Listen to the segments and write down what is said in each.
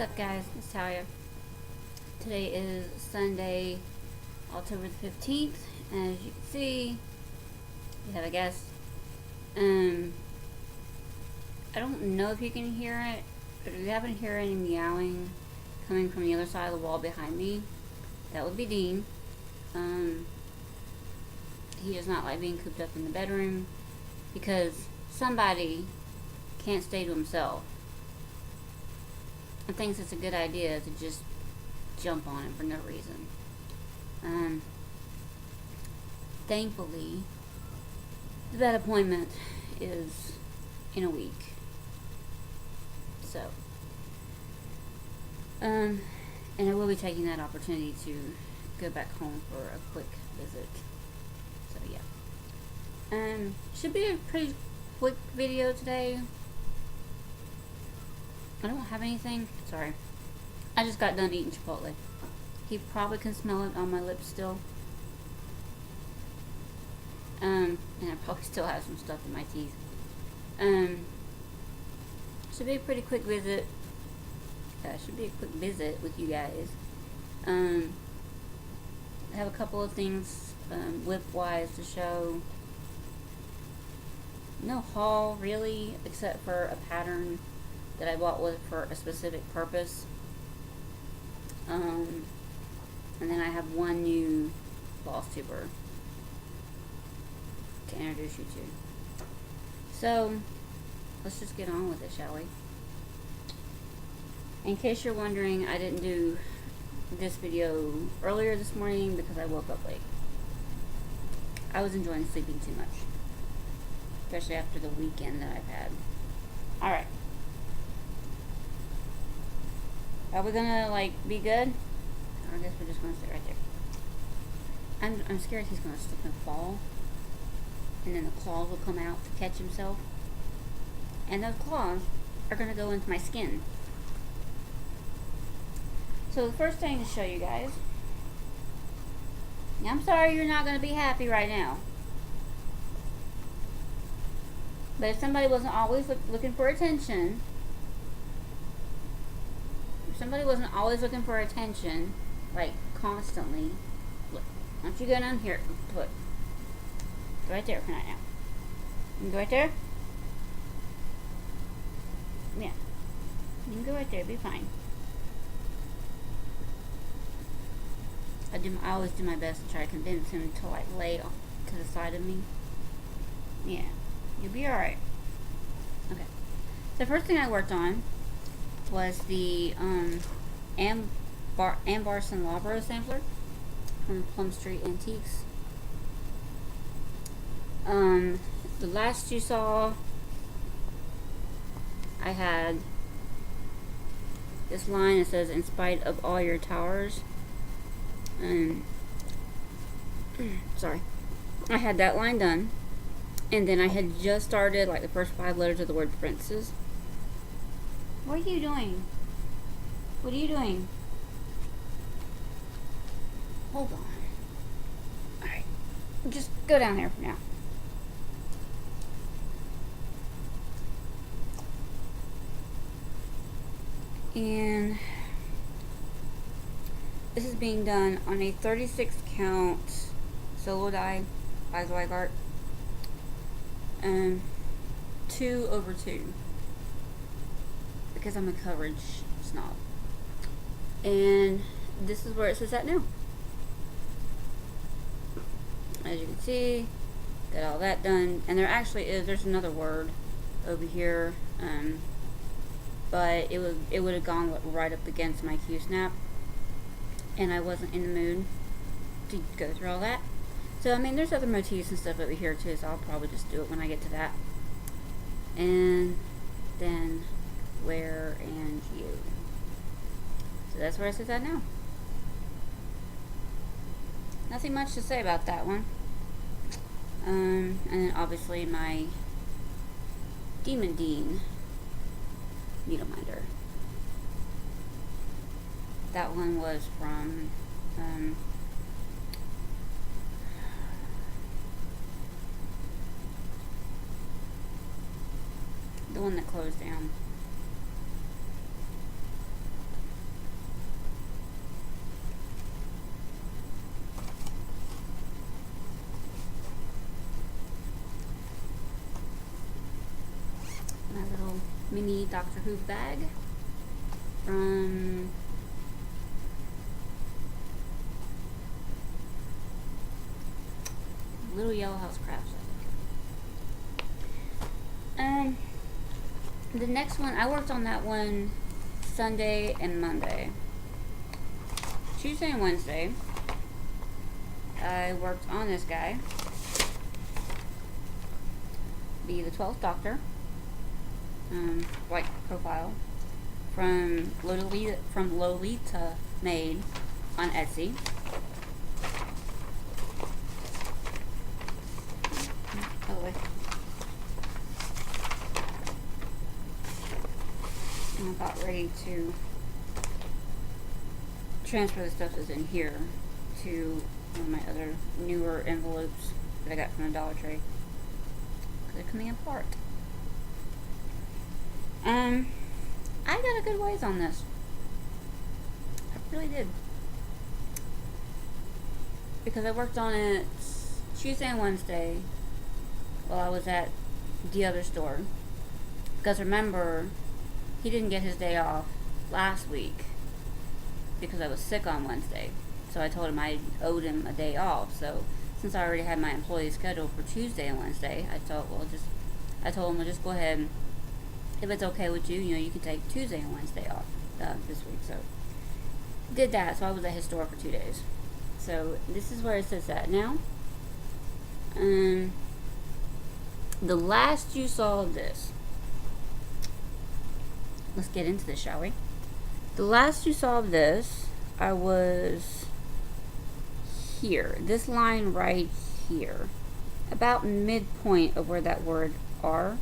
up, guys? It's Talia. Today is Sunday, October the 15th, and as you can see, we have a guest. I don't know if you can hear it, but if you happen to hear any meowing coming from the other side of the wall behind me, that would be Dean. He does not like being cooped up in the bedroom because somebody can't stay to himself and thinks it's a good idea to just jump on him for no reason. Thankfully, the vet appointment is in a week. So, and I will be taking that opportunity to go back home for a quick visit. So yeah. Should be a pretty quick video today. I don't have anything. Sorry. I just got done eating Chipotle. He probably can smell it on my lips still. And I probably still have some stuff in my teeth. Should be a pretty quick visit. Should be a quick visit with you guys. I have a couple of things whip-wise to show. No haul really, except for a pattern that I bought with for a specific purpose. And then I have one new Flosstuber to introduce you to. So, let's just get on with it, shall we? In case you're wondering, I didn't do this video earlier this morning because I woke up late. I was enjoying sleeping too much, especially after the weekend that I've had. Alright. Are we gonna, like, be good? Or I guess we're just gonna sit right there. I'm scared he's gonna slip and fall. And then the claws will come out to catch himself. And those claws are gonna go into my skin. So the first thing to show you guys. Now, I'm sorry you're not gonna be happy right now. But if somebody wasn't always looking for attention, like constantly, look, why don't you go down here? Look. Go right there for right now. You can go right there? Yeah. You can go right there, be fine. I always do my best to try to convince him to like lay to the side of me. Yeah. You'll be alright. Okay. The first thing I worked on was the Barson Loughbro sampler from Plum Street Antiques. The last you saw, I had this line that says, "In spite of all your towers." Sorry. I had that line done. And then I had just started, like, the first 5 letters of the word princess. What are you doing? What are you doing? Hold on. Alright. Just go down there for now. And this is being done on a 36 count solo die by Gerhardt. 2/2 because I'm a coverage snob. And this is where it says at now. As you can see, got all that done. And there actually is, there's another word over here, but it would have gone right up against my Q-snap, and I wasn't in the mood to go through all that. So, I mean, there's other motifs and stuff over here too, so I'll probably just do it when I get to that. And then where and you. So that's where it says at now. Nothing much to say about that one. And then obviously my Demon Dean needle minder. That one was from the one that closed down. mini Doctor Who bag from Little Yellow House Crafts, I think. The next one, I worked on that one Sunday and Monday. Tuesday and Wednesday, I worked on this guy, the 12th Doctor, white profile, from LolitaMade on Etsy. Oh, I'm about ready to transfer the stuff that's in here to one of my other newer envelopes that I got from the Dollar Tree, because they're coming apart. I got a good ways on this. I really did, because I worked on it Tuesday and Wednesday while I was at the other store, because remember, he didn't get his day off last week because I was sick on Wednesday. So I told him I owed him a day off. So since I already had my employees scheduled for Tuesday and Wednesday, I thought, I told him, well, just go ahead. If it's okay with you, you can take Tuesday and Wednesday off this week. So did that. So I was at his store for 2 days. So this is where it sits at now. The last you saw of this, let's get into this, shall we? The last you saw of this, I was here. This line right here. About midpoint of where that word are.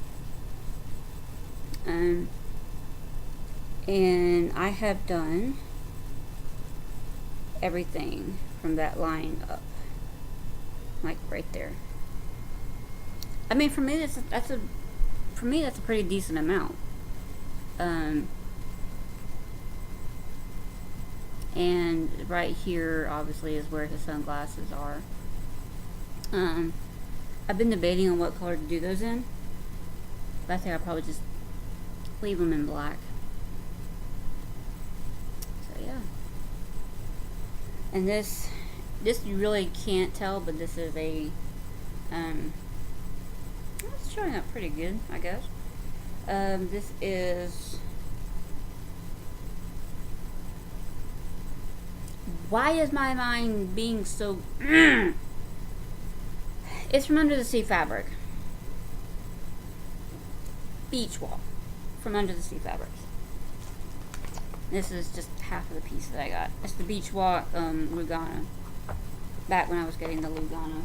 And I have done everything from that line up. Like right there. I mean, for me, that's a pretty decent amount. And right here obviously is where his sunglasses are. I've been debating on what color to do those in, but I think I'll probably just leave them in black. So yeah. And this you really can't tell, but this is a it's showing up pretty good, I guess. This is, why is my mind being so it's from Under the Sea fabric. Beach Wall from Under the Sea fabrics. This is just half of the piece that I got. It's the Beach Walk Lugana. Back when I was getting the Lugana.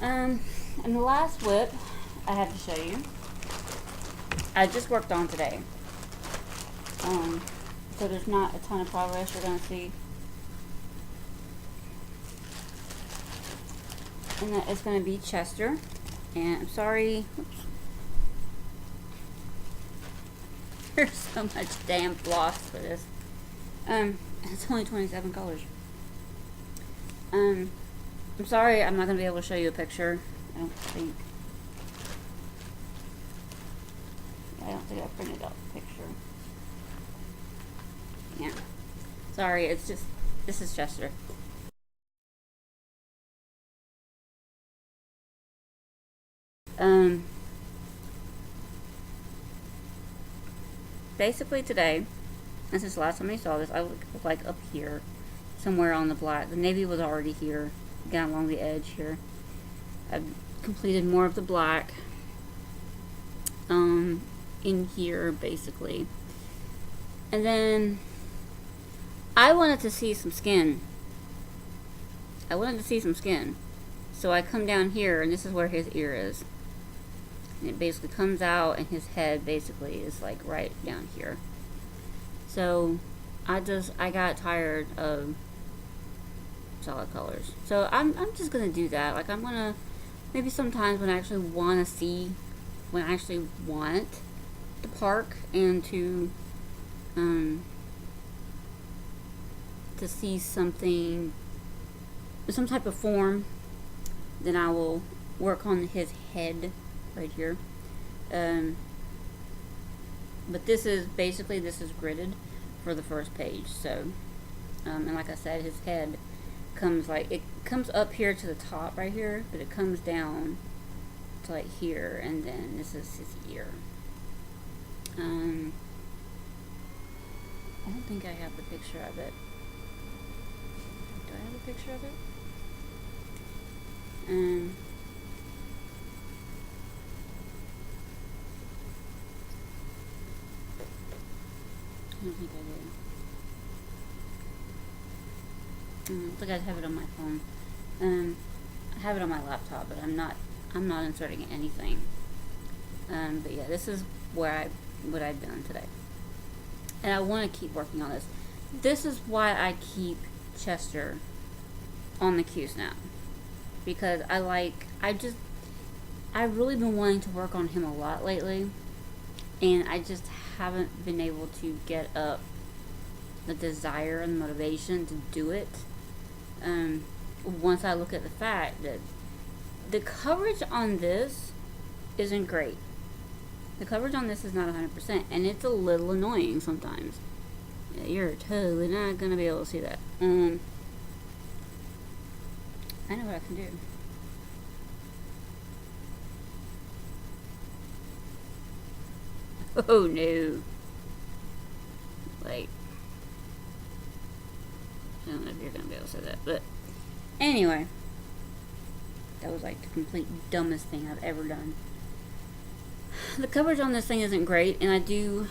And the last whip I have to show you, I just worked on today. So there's not a ton of progress you're going to see. And that is going to be Chester. And I'm sorry. Oops. There's so much damn floss for this. It's only 27 colors. I'm sorry I'm not going to be able to show you a picture. I don't think I printed out the picture. Yeah. Sorry, it's just, this is Chester. Basically today, this is the last time I saw this, I was like up here, somewhere on the black. The navy was already here, down along the edge here. I've completed more of the black, in here, basically. And then, I wanted to see some skin. So I come down here, and this is where his ear is. And it basically comes out, and his head basically is like right down here. So I got tired of solid colors. So I'm just gonna do that. Like, I'm gonna, maybe sometimes when I actually want to park and to see something, some type of form, then I will work on his head right here. But this is basically, this is gridded for the first page. So, and like I said, his head comes like, it comes up here to the top right here, but it comes down to like here, and then this is his ear. I don't think I have the picture of it. Do I have a picture of it? I don't think I do. I think I have it on my phone. I have it on my laptop, but I'm not inserting anything. But yeah, this is what I've done today. And I want to keep working on this. This is why I keep Chester on the Q-snap. Because I've really been wanting to work on him a lot lately. And I just haven't been able to get up the desire and motivation to do it. Once I look at the fact that the coverage on this isn't great. The coverage on this is not 100%, and it's a little annoying sometimes. Yeah, you're totally not going to be able to see that. I know what I can do. Oh no. Like, I don't know if you're going to be able to see that, but anyway. That was like the complete dumbest thing I've ever done. The coverage on this thing isn't great, and I do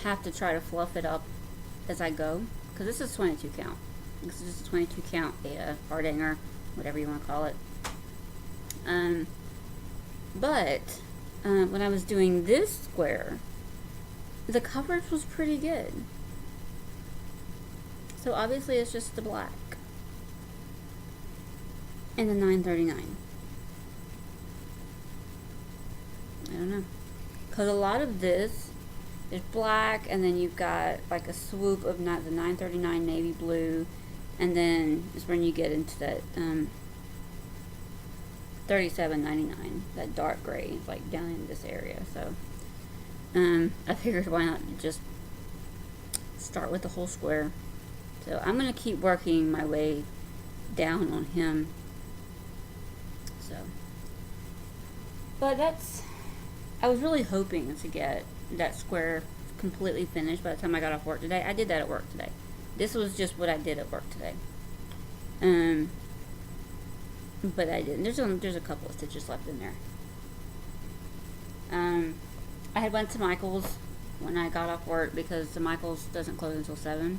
have to try to fluff it up as I go, because this is 22 count. This is just a 22 count art hanger, whatever you want to call it. But when I was doing this square, the coverage was pretty good. So obviously it's just the black and the 939. I don't know, because a lot of this is black, and then you've got like a swoop of the 939 navy blue, and then is when you get into that 37.99, that dark gray, like down in this area. So I figured why not just start with the whole square. So I'm gonna keep working my way down on him. So, but I was really hoping to get that square completely finished by the time I got off work today. I did that at work today. This was just what I did at work today. But I didn't. There's a couple of stitches left in there. I had went to Michael's when I got off work, because the Michael's doesn't close until 7.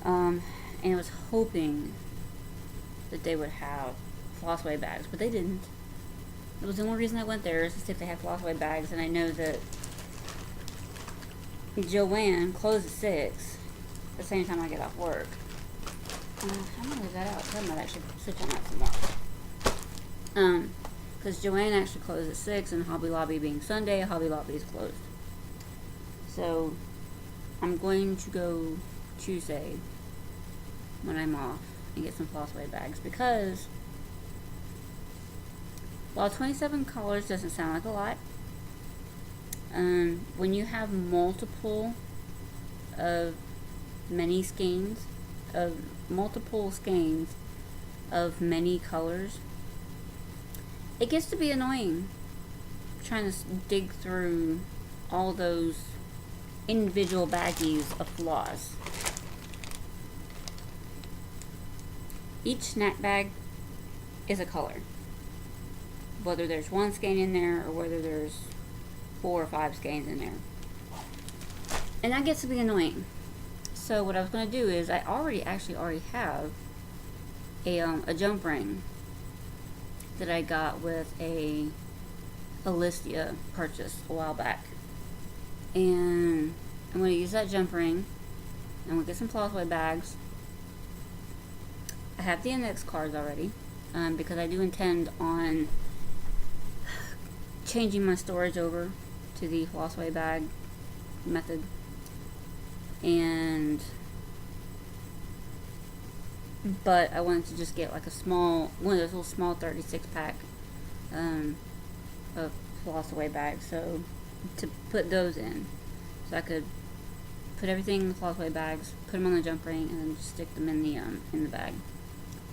And I was hoping that they would have Flossway bags, but they didn't. It was the only reason I went there, is to see if they had Flossway bags, and I know that Joanne closed at 6, the same time I get off work. I'm gonna leave that out, because I might actually switch on that some more. Because Joanne actually closed at 6, and Hobby Lobby being Sunday, Hobby Lobby is closed. So, I'm going to go Tuesday, when I'm off, and get some Flossway bags, because while 27 colors doesn't sound like a lot, when you have multiple of many skeins, of many colors, it gets to be annoying trying to dig through all those individual baggies of floss. Each snack bag is a color, whether there's one skein in there or whether there's 4 or 5 skeins in there, and that gets to be annoying. So what I was going to do is, I already have a jump ring that I got with a Listia purchase a while back, and I'm going to use that jump ring. I'm going to get some Flossway bags. I have the index cards already, because I do intend on changing my storage over to the Flossway bag method, but I wanted to just get like one of those little small 36 pack of floss away bags, so to put those in, so I could put everything in the floss away bags, put them on the jump ring, and then just stick them in the bag,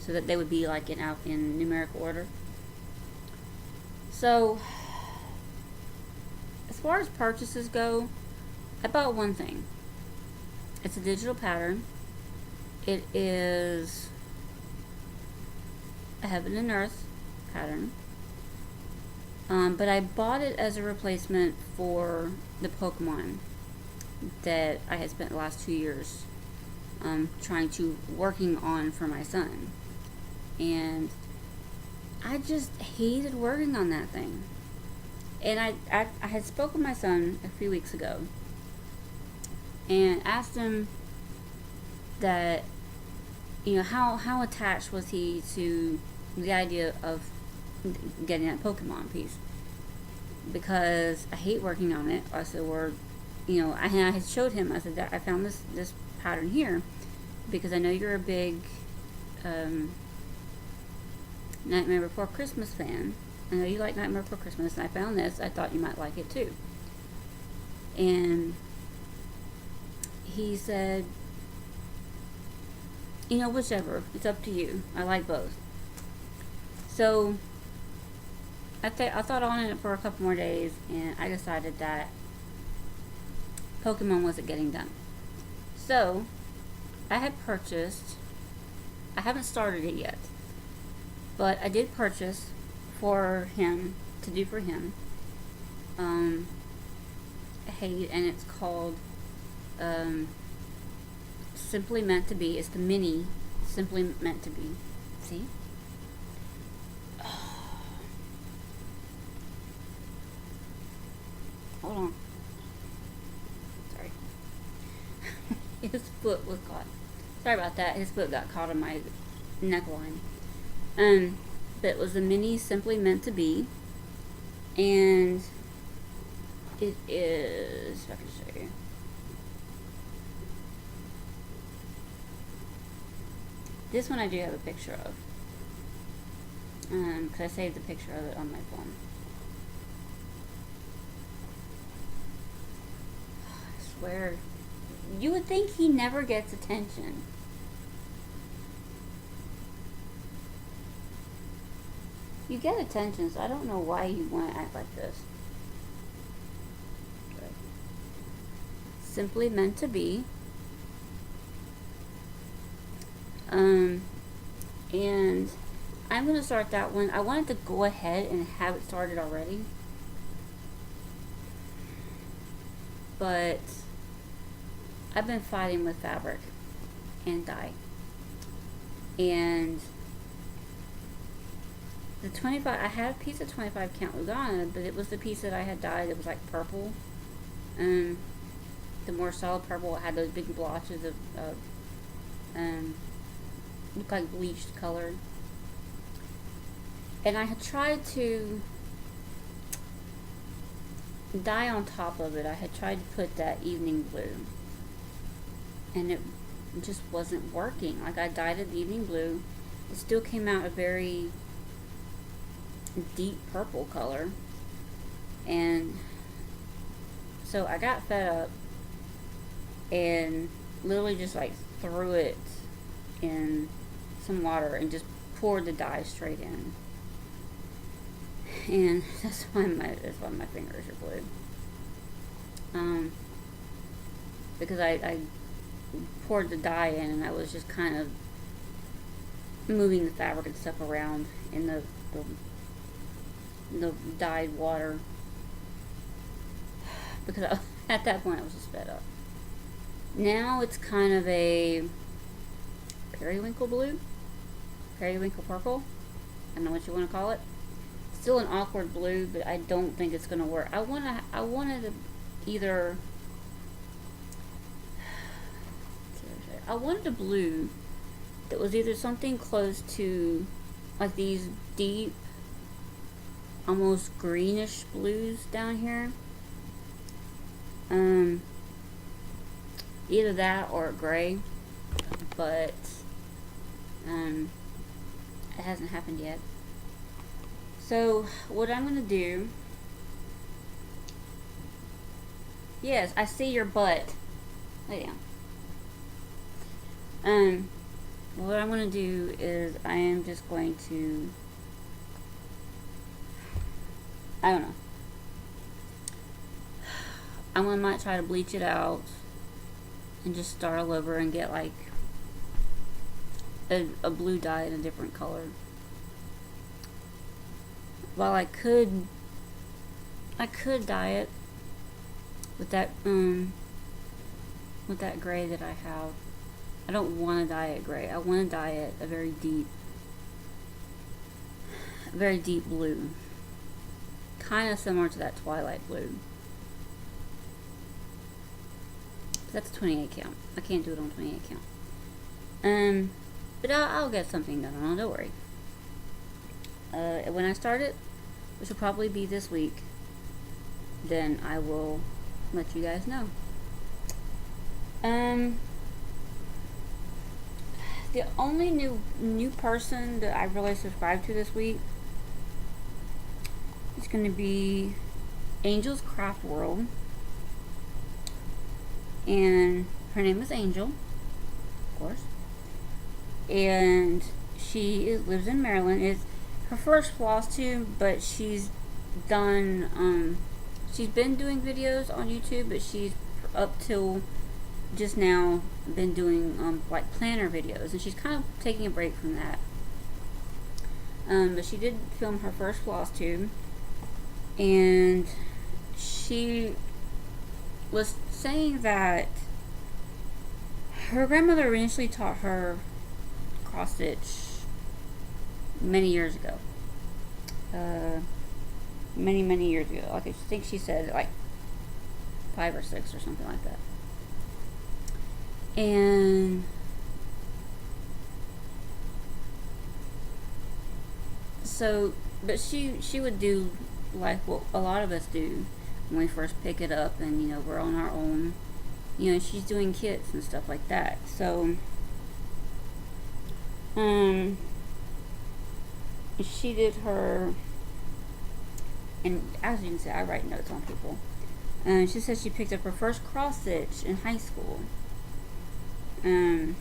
so that they would be like in numerical order. So as far as purchases go, I bought one thing. It's a digital pattern. It is a Heaven and Earth pattern. But I bought it as a replacement for the Pokemon that I had spent the last 2 years working on for my son. And I just hated working on that thing. And I had spoken with my son a few weeks ago and asked him that, how attached was he to the idea of getting that Pokemon piece, because I hate working on it. I said, I had showed him, I said that I found this pattern here because I know you're a big Nightmare Before Christmas fan. I know you like Nightmare Before Christmas, and I found this. I thought you might like it too. And he said, whichever. It's up to you. I like both. So I thought on it for a couple more days, and I decided that Pokemon wasn't getting done. So I haven't started it yet, but I did purchase for him, to do for him, and it's called Simply Meant to Be. It's the mini Simply Meant to Be. See? Hold on. Sorry. His foot was caught. Sorry about that. His foot got caught on my neckline. But it was a mini Simply Meant to Be. And it is, if I can show you. This one I do have a picture of. Because I saved the picture of it on my phone. I swear. You would think he never gets attention. You get attention, so I don't know why you want to act like this. Okay. Simply Meant to Be. And I'm going to start that one. I wanted to go ahead and have it started already, but I've been fighting with fabric and dye. And the 25, I had a piece of 25 count Lugana, but it was the piece that I had dyed. It was like purple. The more solid purple. It had those big blotches of looked like bleached color. And I had tried to dye on top of it. I had tried to put that evening blue, and it just wasn't working. Like, I dyed it evening blue. It still came out a very deep purple color. And so I got fed up and literally just like threw it in some water and just poured the dye straight in. And that's why my fingers are blue. Because I poured the dye in, and I was just kind of moving the fabric and stuff around in the dyed water. Because at that point I was just fed up. Now it's kind of a periwinkle blue, periwinkle purple. I don't know what you want to call it. Still an awkward blue, but I don't think it's gonna work. I wanted a blue that was either something close to like these deep, almost greenish blues down here. Either that or gray, but it hasn't happened yet. So what I'm gonna do Yes, I see your butt. Lay down. What I'm going to do is I am just going to, I don't know. Might try to bleach it out and just start all over and get like a blue dye in a different color. While I could dye it with that gray that I have. I don't want to dye it gray. I want to dye it a very deep blue, kind of similar to that twilight blue. That's a 28 count. I can't do it on 28 count. But I'll get something done on it, don't worry. When I start it, which will probably be this week, then I will let you guys know. The only new person that I really subscribed to this week is going to be Angel's Craft World, and her name is Angel, of course, and she lives in Maryland. It's her first Flosstube, but she's done she's been doing videos on YouTube, but she's up till just now been doing like planner videos, and she's kind of taking a break from that. But she did film her first Flosstube, and she was saying that her grandmother initially taught her cross stitch many years ago. Many years ago. Like I think she said like 5 or 6 or something like that. And so, but she would do like what a lot of us do when we first pick it up, and you know, we're on our own. You know, she's doing kits and stuff like that. So she did her, and as you can see, I write notes on people. She said she picked up her first cross stitch in high school. I'm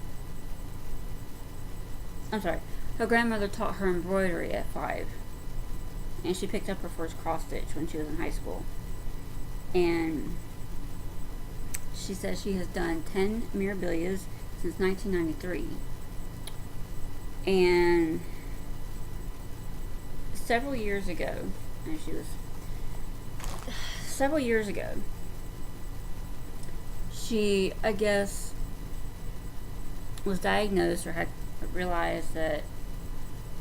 sorry, her grandmother taught her embroidery at 5, and she picked up her first cross stitch when she was in high school. And she says she has done 10 mirabilias since 1993. And several years ago, she, I guess, was diagnosed or had realized that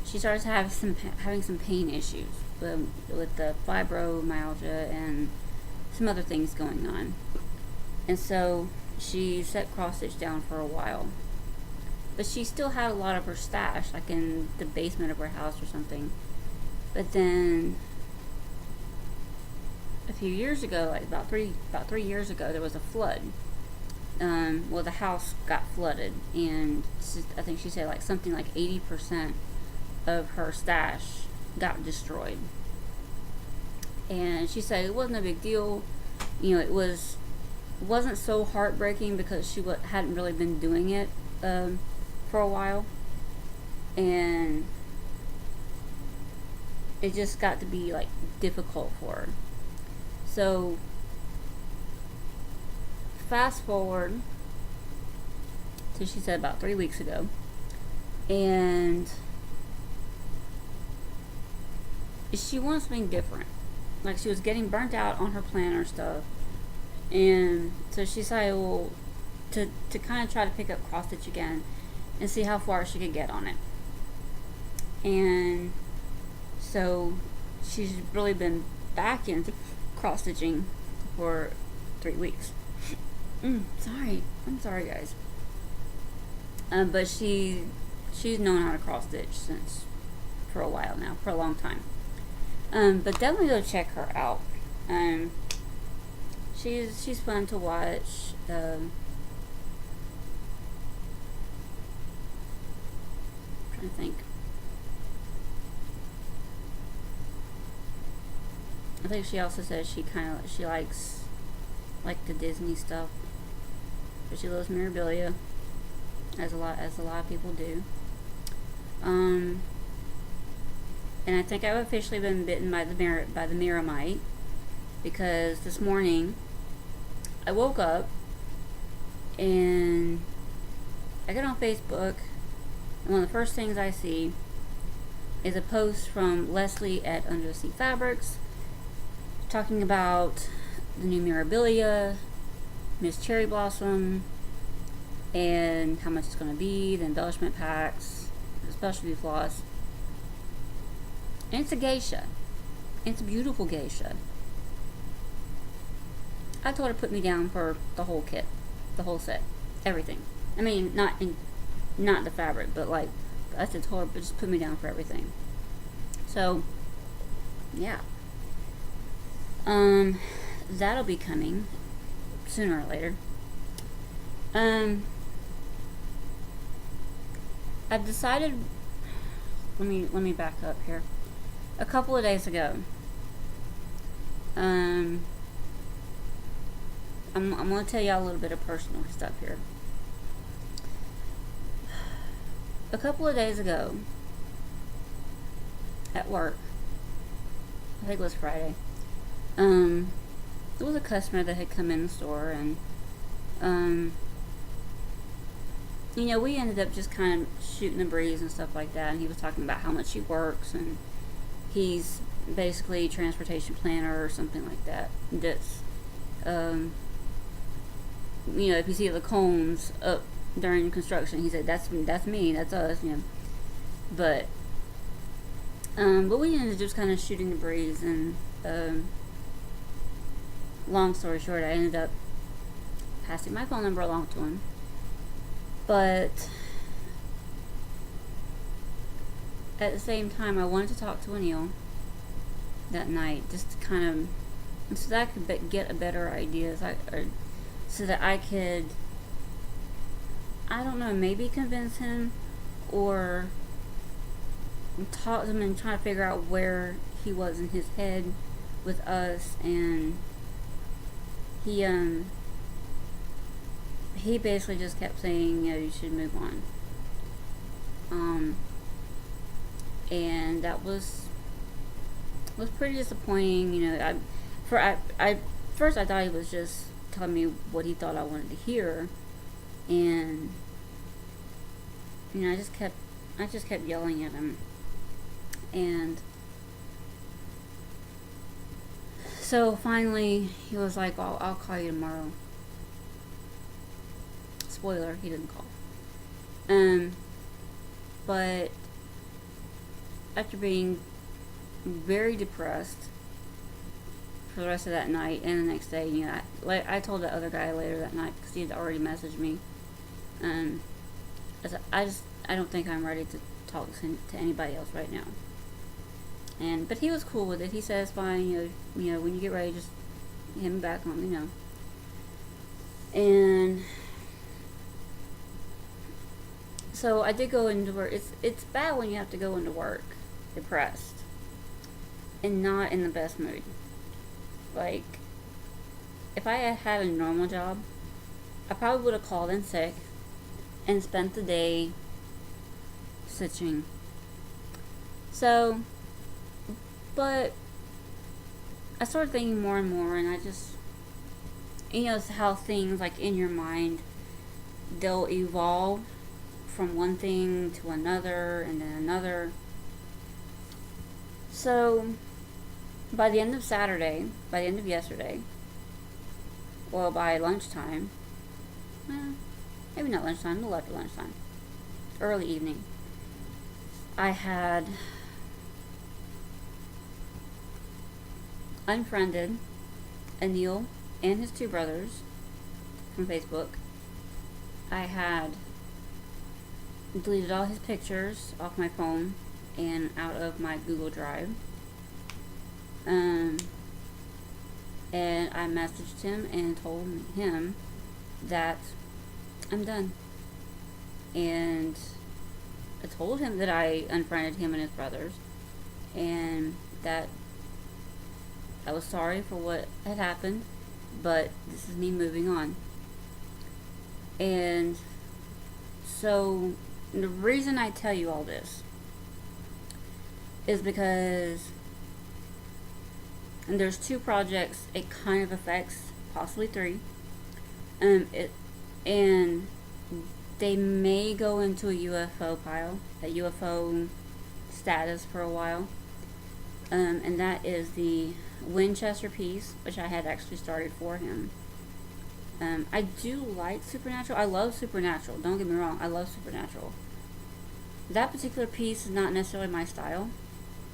she started to have having some pain issues with the fibromyalgia and some other things going on. And so she set cross stitch down for a while, but she still had a lot of her stash like in the basement of her house or something. But then a few years ago, like about three years ago, there was a flood. Well, the house got flooded, and I think she said like something like 80% of her stash got destroyed. And she said it wasn't a big deal. You know, it wasn't so heartbreaking because she hadn't really been doing it for a while, and it just got to be like difficult for her. So fast forward to, she said, about 3 weeks ago, and she wanted something different. Like, she was getting burnt out on her planner stuff, and so she decided, well, to kind of try to pick up cross stitch again and see how far she could get on it. And so she's really been back into cross stitching for 3 weeks. I'm sorry guys. But she's known how to cross stitch for a while now, for a long time. But definitely go check her out. She's fun to watch. Trying to think. I think she also says she likes like the Disney stuff, but she loves memorabilia, as a lot of people do. And I think I've officially been bitten by the mirror mite, because this morning I woke up and I get on Facebook, and one of the first things I see is a post from Leslie at Under the Sea Fabrics talking about the new memorabilia, Miss Cherry Blossom, and how much it's going to be, the embellishment packs, the specialty floss. And it's a geisha. It's a beautiful geisha. I told her to put me down for the whole kit, the whole set, everything. I mean, not the fabric, but like, I said, told her, but just put me down for everything. So, yeah. That'll be coming sooner or later. I've decided, let me back up here. A couple of days ago, I'm going to tell y'all a little bit of personal stuff here. A couple of days ago, at work, I think it was Friday, there was a customer that had come in the store, and we ended up just kind of shooting the breeze and stuff like that, and he was talking about how much he works, and he's basically a transportation planner or something like that. That's if you see the cones up during construction, he said that's me, that's us, But we ended up just kind of shooting the breeze, and long story short, I ended up passing my phone number along to him. But at the same time, I wanted to talk to Anil that night, just to kind of, so that I could get a better idea, so that I could, I don't know, maybe convince him, or talk to him and try to figure out where he was in his head with us. And he basically just kept saying, you should move on. And that was pretty disappointing. First I thought he was just telling me what he thought I wanted to hear, and I just kept yelling at him. And so finally he was like, well, I'll call you tomorrow. Spoiler, he didn't call. But after being very depressed for the rest of that night and the next day, I told the other guy later that night, because he had already messaged me. I don't think I'm ready to talk to anybody else right now. But he was cool with it. He says, fine, when you get ready, just hit me back and let me know. And so I did go into work. It's bad when you have to go into work depressed and not in the best mood. Like, if I had had a normal job, I probably would have called in sick and spent the day stitching. So, but I started thinking more and more, and I just, it's how things, like, in your mind, they'll evolve from one thing to another, and then another. So, by the end of yesterday, well, by lunchtime, maybe not lunchtime, a little after lunchtime, early evening, I had unfriended Anil and his two brothers from Facebook. I had deleted all his pictures off my phone and out of my Google Drive. And I messaged him and told him that I'm done. And I told him that I unfriended him and his brothers, and that I was sorry for what had happened, but this is me moving on. And so the reason I tell you all this is because there's 2 projects it kind of affects, possibly 3. And they may go into a UFO pile, a UFO status for a while. And that is the Winchester piece, which I had actually started for him. I do like Supernatural. I love Supernatural. Don't get me wrong. I love Supernatural. That particular piece is not necessarily my style.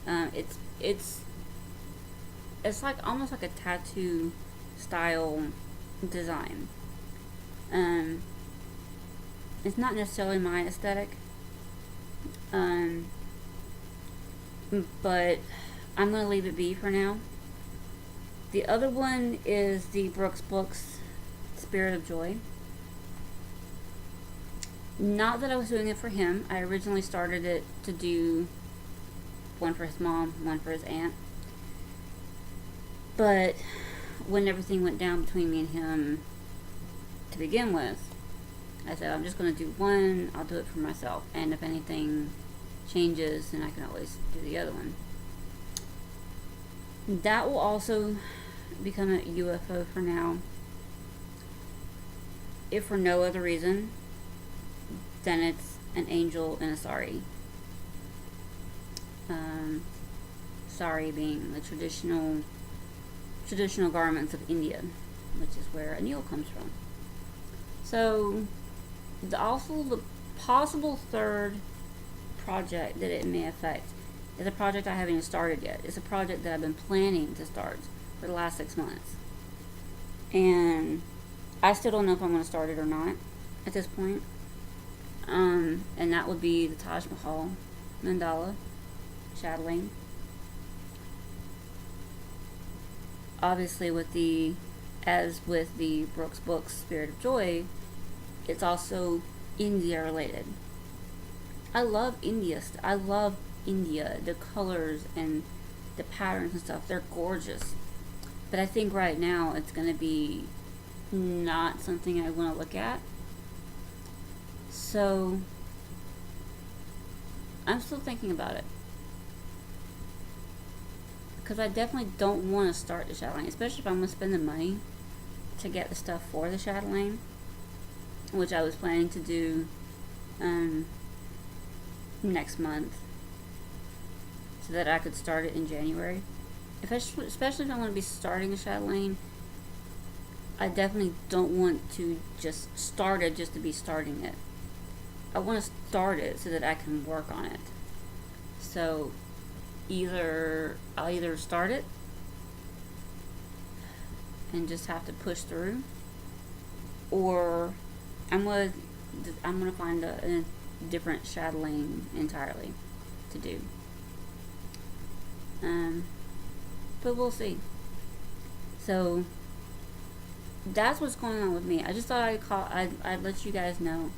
It's like almost like a tattoo style design. It's not necessarily my aesthetic. But I'm gonna leave it be for now. The other one is the Brooks Books Spirit of Joy. Not that I was doing it for him. I originally started it to do one for his mom, one for his aunt. But when everything went down between me and him to begin with, I said, I'm just going to do one. I'll do it for myself. And if anything changes, then I can always do the other one. That will also become a UFO for now. If for no other reason, then it's an angel and a sari. Sari being the traditional garments of India, which is where anil comes from. So, the possible third project that it may affect is a project I haven't even started yet. It's a project that I've been planning to start for the last 6 months. And I still don't know if I'm going to start it or not at this point. And that would be the Taj Mahal mandala chatteling. Obviously, as with the Brooks Books Spirit of Joy, it's also India related. I love India. I love India. The colors and the patterns and stuff, they're gorgeous. But I think right now it's going to be not something I want to look at. So, I'm still thinking about it. Because I definitely don't want to start the chatelaine, especially if I'm going to spend the money to get the stuff for the chatelaine, which I was planning to do next month, so that I could start it in January. Especially if I'm going to be starting a chatelaine, I definitely don't want to just start it just to be starting it. I want to start it so that I can work on it. So I'll either start it and just have to push through, or I'm gonna find a different chatelaine entirely to do. But we'll see. So that's what's going on with me. I just thought I'd let you guys know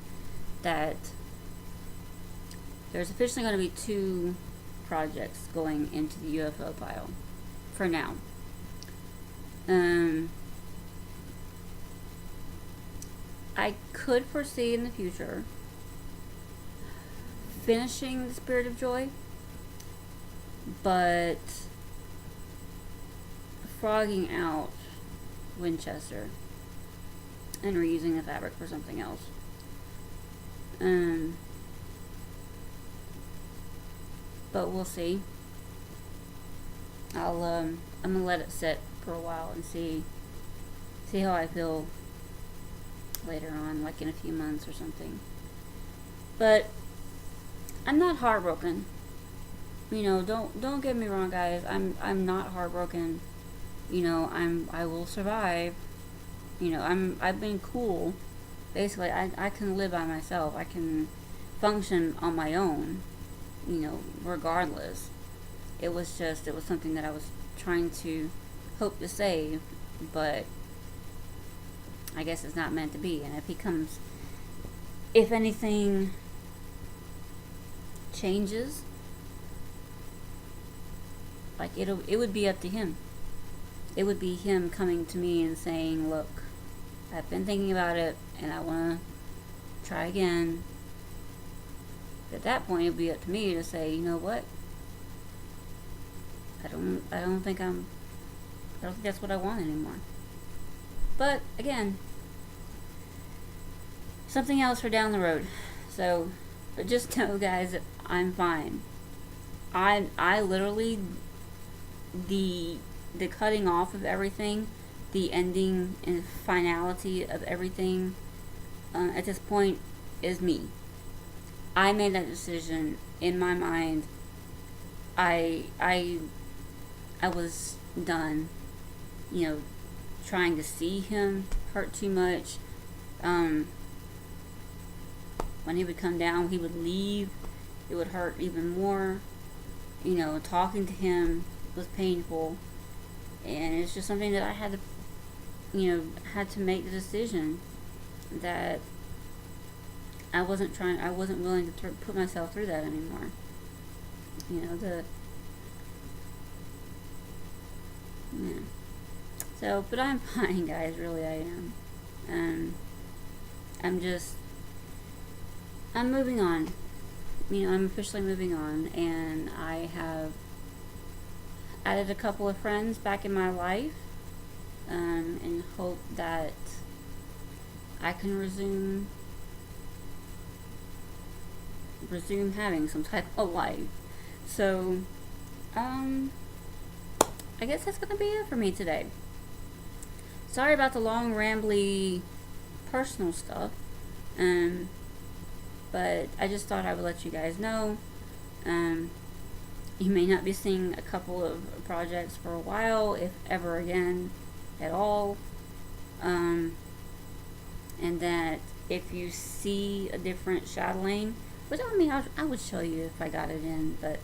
that there's officially going to be 2 projects going into the UFO pile for now. I could foresee in the future finishing the Spirit of Joy, but frogging out Winchester and reusing the fabric for something else. But we'll see. I'm gonna let it sit for a while and see how I feel later on, like in a few months or something. But I'm not heartbroken. You know, don't get me wrong, guys. I'm not heartbroken. You know, I will survive. You know, I've been cool. Basically, I can live by myself. I can function on my own. You know, regardless. It was something that I was trying to hope to save, but I guess it's not meant to be. And if anything changes, like it would be up to him. it would be him coming to me and saying, look, I've been thinking about it and I want to try again. At that point, it would be up to me to say, you know what? I don't think that's what I want anymore. But again, something else for down the road. So, but just know, guys, that I'm fine. I literally, the cutting off of everything, the ending and finality of everything, at this point, is me. I made that decision in my mind. I was done, you know, trying to see him hurt too much. When he would come down, he would leave, it would hurt even more. You know, talking to him was painful, and it's just something that I had to, you know, had to make the decision that I wasn't willing to put myself through that anymore. You know, yeah. So, but I'm fine, guys, really I am. I'm moving on. You know, I'm officially moving on, and I have added a couple of friends back in my life, and hope that I can resume having some type of life. So, I guess that's gonna be it for me today. Sorry about the long, rambly, personal stuff, but I just thought I would let you guys know. You may not be seeing a couple of projects for a while, if ever again at all. And that if you see a different chatelaine, which I mean, I would show you if I got it in, but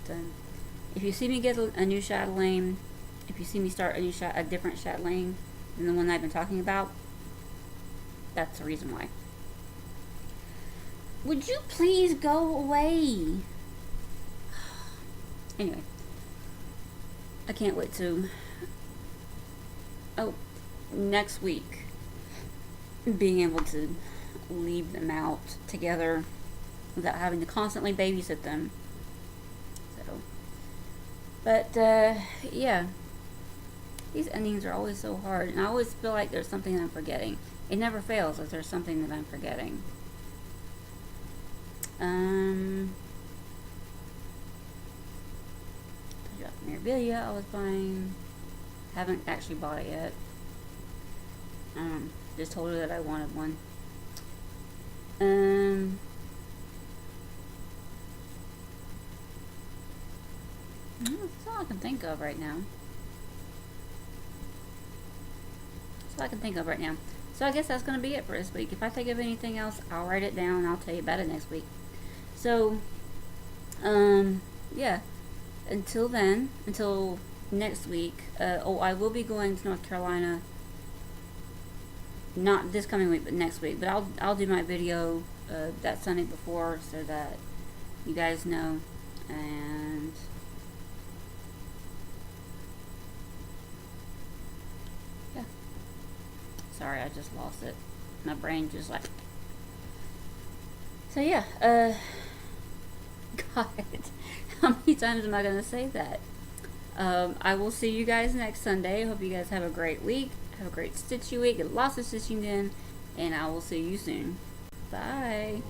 if you see me get a new chatelaine, if you see me start a different chatelaine than the one I've been talking about, that's the reason why. Would you please go away? Anyway, I can't wait to, next week, being able to leave them out together without having to constantly babysit them. So, but, yeah, these endings are always so hard, and I always feel like there's something I'm forgetting. It never fails if there's something that I'm forgetting. Memorabilia I was buying. Haven't actually bought it yet. Just told her that I wanted one. That's all I can think of right now. So I guess that's going to be it for this week. If I think of anything else, I'll write it down and I'll tell you about it next week. So, yeah. Until next week. I will be going to North Carolina. Not this coming week, but next week. But I'll do my video that Sunday before so that you guys know. And yeah. Sorry, I just lost it. My brain just like. So yeah. God. How many times am I going to say that? I will see you guys next Sunday. Hope you guys have a great week. Have a great stitchy week. Get lots of stitching in. And I will see you soon. Bye.